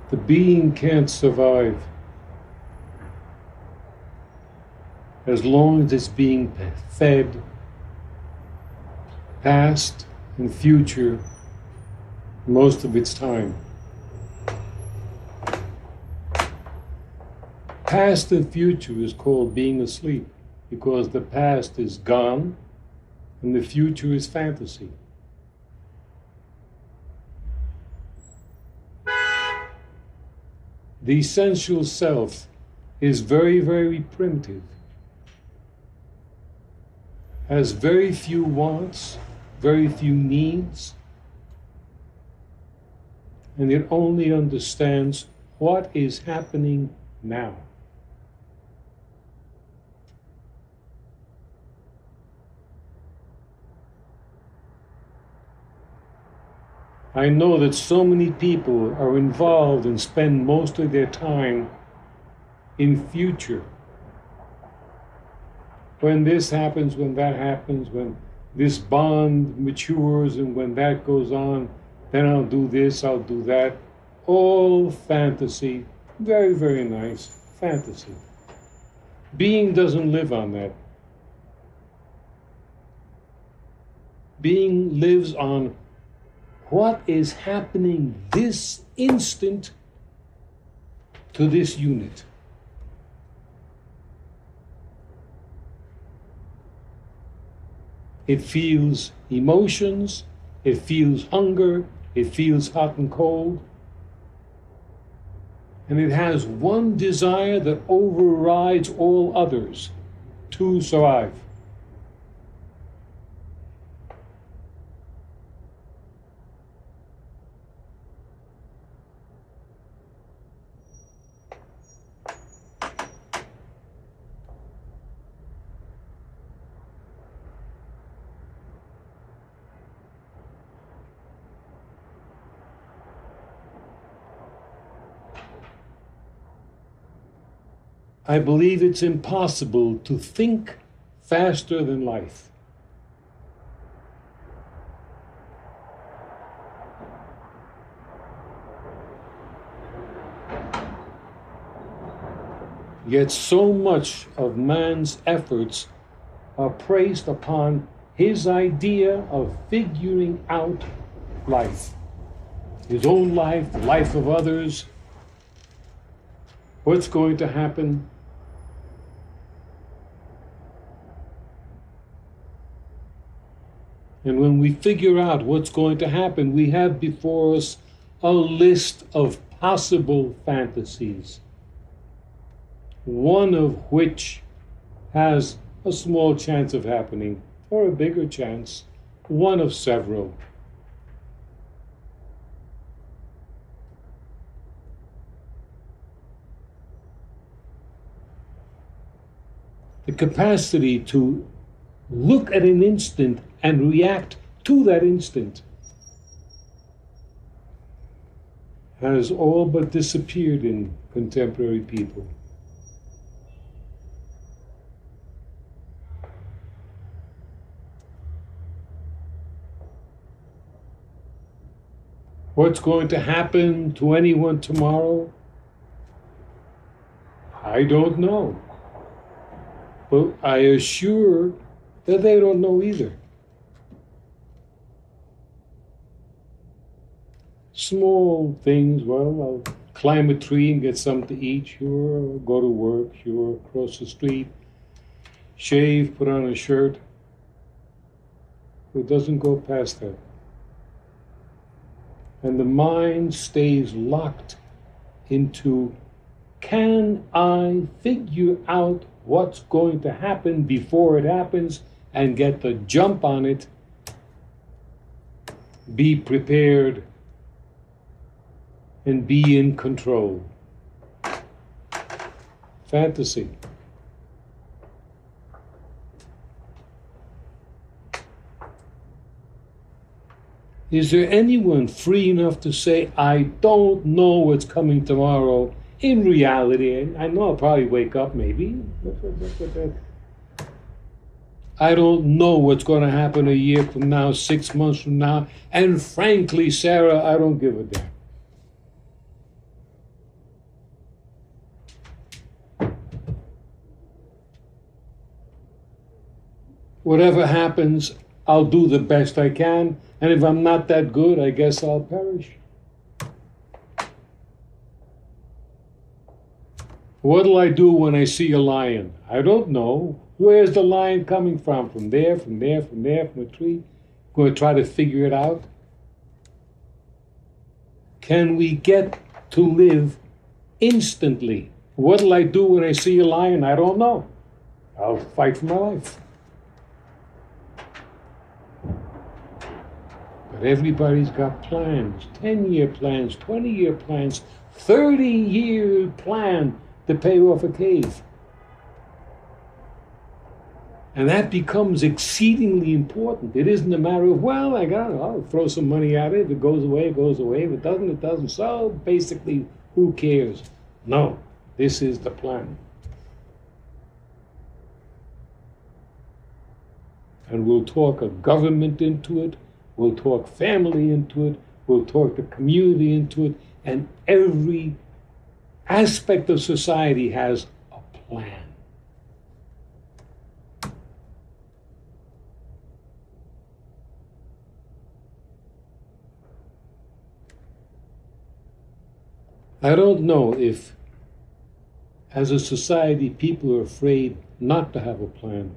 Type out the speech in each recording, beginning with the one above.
The being can't survive as long as it's being fed past and future most of its time. Past and future is called being asleep because the past is gone and the future is fantasy. The essential self is very, very primitive, has very few wants, very few needs, and it only understands what is happening now. I know that so many people are involved and spend most of their time in future. When this happens, when that happens, when this bond matures and when that goes on, then I'll do this, I'll do that. All fantasy, very, very nice fantasy. Being doesn't live on that. Being lives on what is happening this instant to this unit. It feels emotions, it feels hunger, it feels hot and cold, and it has one desire that overrides all others: to survive. I believe it's impossible to think faster than life. Yet so much of man's efforts are placed upon his idea of figuring out life. His own life, the life of others, what's going to happen. And when we figure out what's going to happen, we have before us a list of possible fantasies, one of which has a small chance of happening, or a bigger chance, one of several. The capacity to look at an instant and react to that instant has all but disappeared in contemporary people. What's going to happen to anyone tomorrow? I don't know. But I assure that they don't know either. Small things, well, I'll climb a tree and get something to eat, sure, go to work, sure, cross the street, shave, put on a shirt. It doesn't go past that. And the mind stays locked into, can I figure out what's going to happen before it happens and get the jump on it, be prepared, and be in control. Fantasy. Is there anyone free enough to say, I don't know what's coming tomorrow? In reality, I know I'll probably wake up maybe. I don't know what's going to happen a year from now, 6 months from now. And frankly, Sarah, I don't give a damn. Whatever happens, I'll do the best I can, and if I'm not that good, I guess I'll perish. What'll I do when I see a lion? I don't know. Where's the lion coming from? From there, from there, from there, from a tree? I'm going to try to figure it out. Can we get to live instantly? What'll I do when I see a lion? I don't know. I'll fight for my life. But everybody's got plans, 10-year plans, 20-year plans, 30-year plan to pay off a cave. And that becomes exceedingly important. It isn't a matter of, well, I'll throw some money at it. If it goes away, it goes away. If it doesn't, it doesn't. So basically, who cares? No, this is the plan. And we'll talk a government into it. We'll talk family into it. We'll talk the community into it. And every aspect of society has a plan. I don't know if, as a society, people are afraid not to have a plan.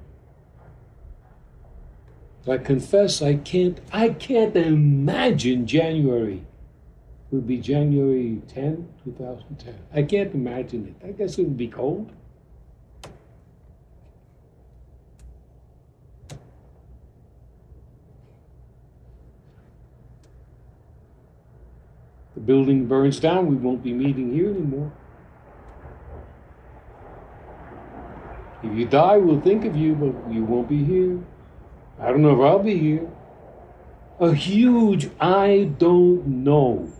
I confess I can't imagine January. It would be January 10, 2010. I can't imagine it. I guess it would be cold. The building burns down, we won't be meeting here anymore. If you die, we'll think of you, but you won't be here. I don't know if I'll be here. A huge I don't know.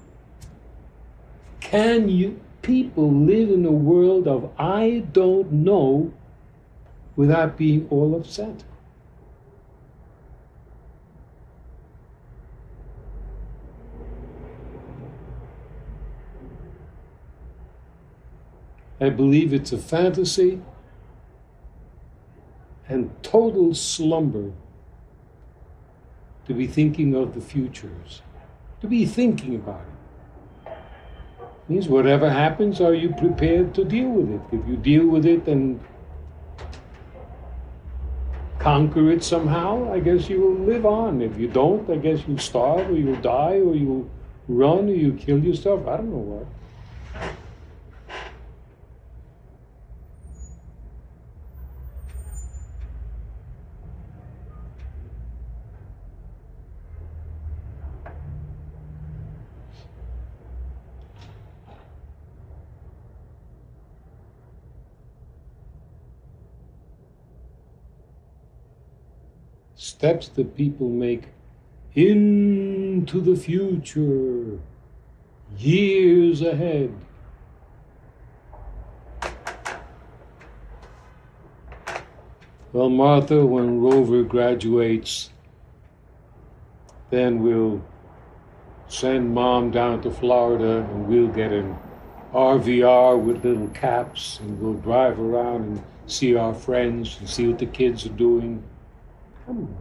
Can you people live in a world of I don't know without being all upset? I believe it's a fantasy and total slumber to be thinking of the futures, to be thinking about it. Means whatever happens, are you prepared to deal with it? If you deal with it and conquer it somehow, I guess you will live on. If you don't, I guess you'll starve, or you'll die, or you'll run, or you'll kill yourself. I don't know what. Steps that people make into the future, years ahead. Well, Martha, when Rover graduates, then we'll send Mom down to Florida and we'll get an RVR with little caps and we'll drive around and see our friends and see what the kids are doing. Come on.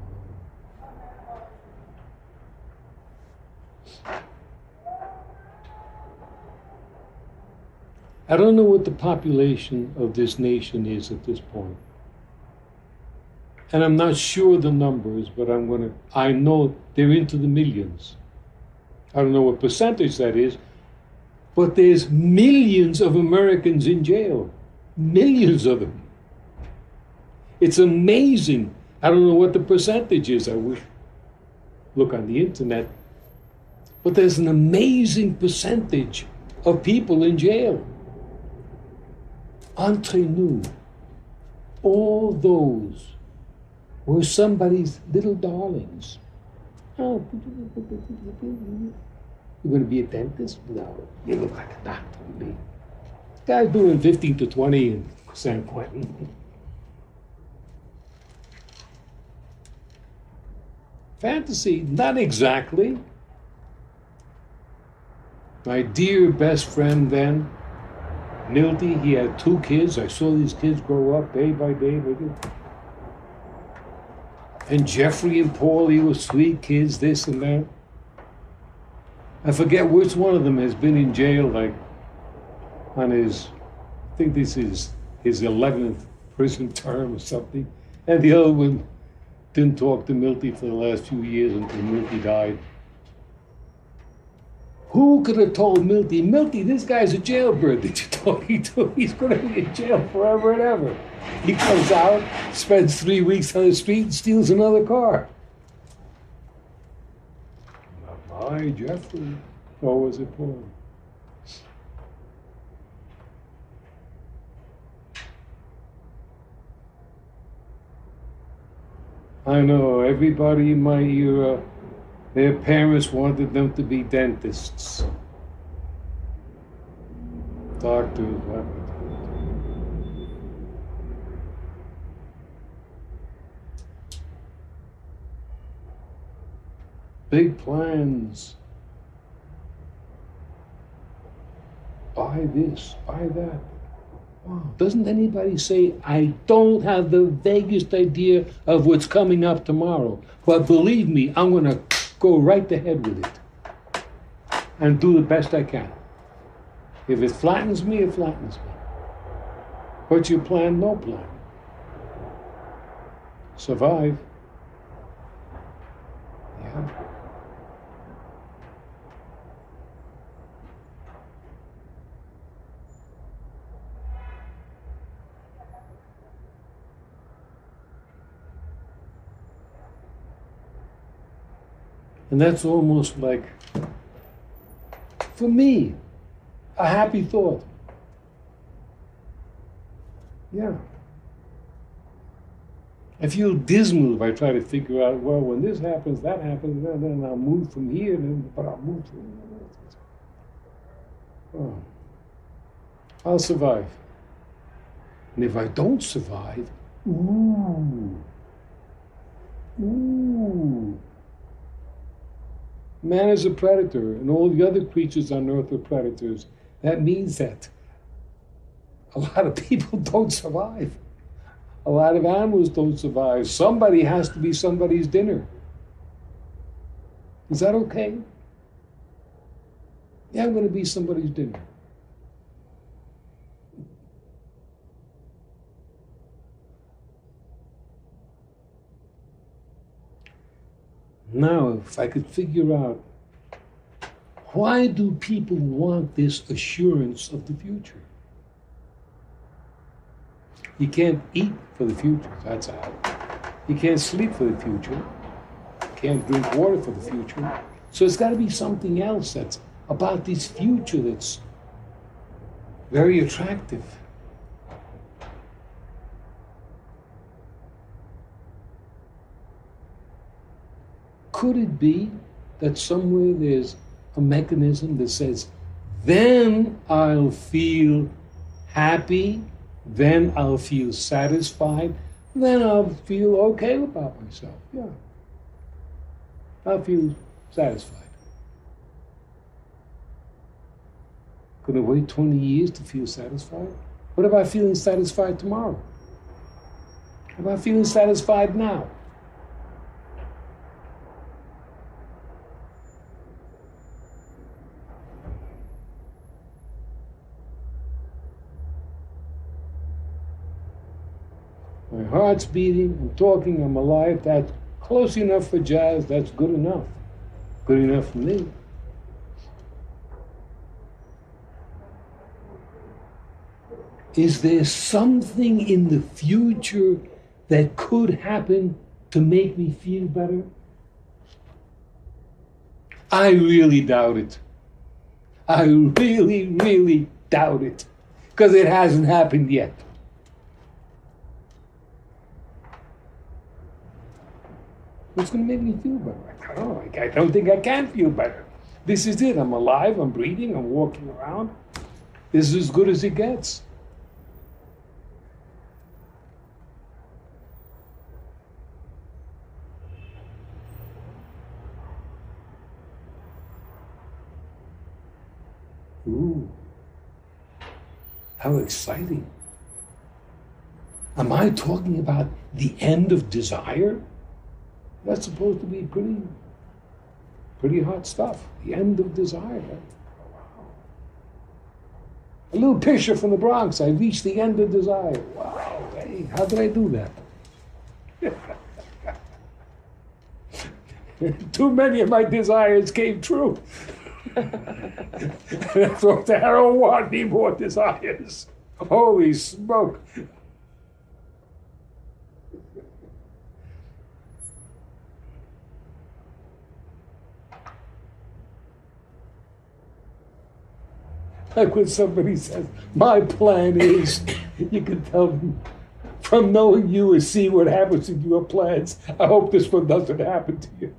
I don't know what the population of this nation is at this point. And I'm not sure the numbers, but I know they're into the millions. I don't know what percentage that is, but there's millions of Americans in jail. Millions of them. It's amazing. I don't know what the percentage is. I wish look on the internet. But there's an amazing percentage of people in jail. Entre nous, all those were somebody's little darlings. Oh, you're going to be a dentist? No, you look like a doctor to me. Guy's doing 15 to 20 in San Quentin. Fantasy, not exactly. My dear best friend then, Nildy, he had 2 kids. I saw these kids grow up day by day. And Jeffrey and Paulie were sweet kids, this and that. I forget which one of them has been in jail, like, on his, I think this is his 11th prison term or something. And the other one didn't talk to Milty for the last few years until Milty died. Who could have told Milty, Milty, this guy's a jailbird that you're talking to. He's going to be in jail forever and ever. He comes out, spends 3 weeks on the street, and steals another car. Hi, Jeffrey. Or was it Paul? I know, everybody in my era, their parents wanted them to be dentists, doctors, whatever. Big plans. Buy this, buy that. Wow. Doesn't anybody say, I don't have the vaguest idea of what's coming up tomorrow, but believe me, I'm going to go right ahead with it and do the best I can. If it flattens me, it flattens me. What's your plan? No plan. Survive. Yeah. And that's almost like, for me, a happy thought. Yeah. I feel dismal if I try to figure out, well, when this happens, that happens, then I'll move from here, but I'll move from here. Oh. I'll survive. And if I don't survive, ooh. Man is a predator, and all the other creatures on Earth are predators. That means that a lot of people don't survive. A lot of animals don't survive. Somebody has to be somebody's dinner. Is that okay? Yeah, I'm going to be somebody's dinner. Now, if I could figure out, why do people want this assurance of the future? You can't eat for the future, that's out. You can't sleep for the future. You can't drink water for the future. So it's got to be something else that's about this future that's very attractive. Could it be that somewhere there's a mechanism that says, then I'll feel happy, then I'll feel satisfied, then I'll feel okay about myself? Yeah. I'll feel satisfied. Could I wait 20 years to feel satisfied? What about feeling satisfied tomorrow? What about feeling satisfied now? My heart's beating, I'm talking, I'm alive. That's close enough for jazz, that's good enough. Good enough for me. Is there something in the future that could happen to make me feel better? I really doubt it. I really, really doubt it. Because it hasn't happened yet. What's going to make me feel better? I don't know. I don't think I can feel better. This is it. I'm alive, I'm breathing, I'm walking around. This is as good as it gets. Ooh, how exciting. Am I talking about the end of desire? That's supposed to be pretty hot stuff. The end of desire. Wow. A little picture from the Bronx. I reached the end of desire. Wow. Hey, how did I do that? Too many of my desires came true. And I thought, I don't want any more desires. Holy smoke. Like when somebody says, my plan is, you can tell them, from knowing you and see what happens in your plans, I hope this one doesn't happen to you.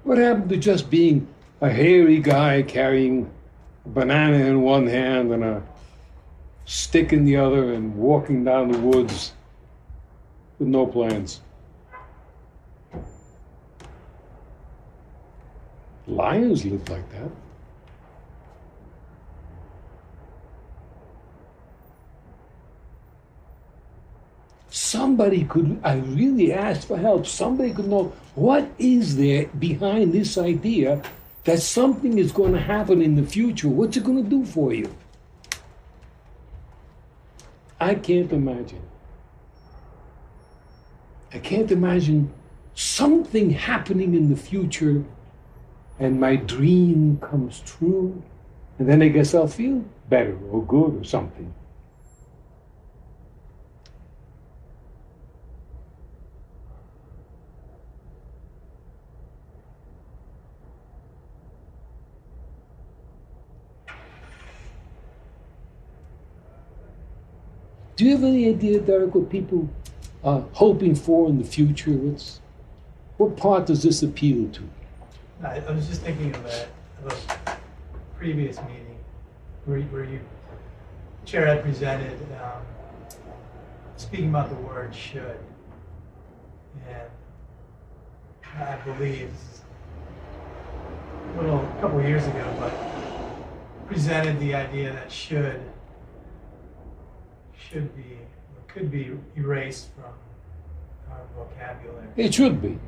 What happened to just being a hairy guy carrying a banana in one hand and a stick in the other and walking down the woods with no plans? Lions live like that. Somebody could, I really asked for help, somebody could know what is there behind this idea that something is going to happen in the future. What's it going to do for you? I can't imagine. I can't imagine something happening in the future and my dream comes true, and then I guess I'll feel better or good or something. Do you have any idea, Derek, what people are hoping for in the future? What part does this appeal to? I was just thinking of a previous meeting where you, Chair had presented, speaking about the word should. And I believe a couple of years ago, but presented the idea that should be, or could be erased from our vocabulary. It should be.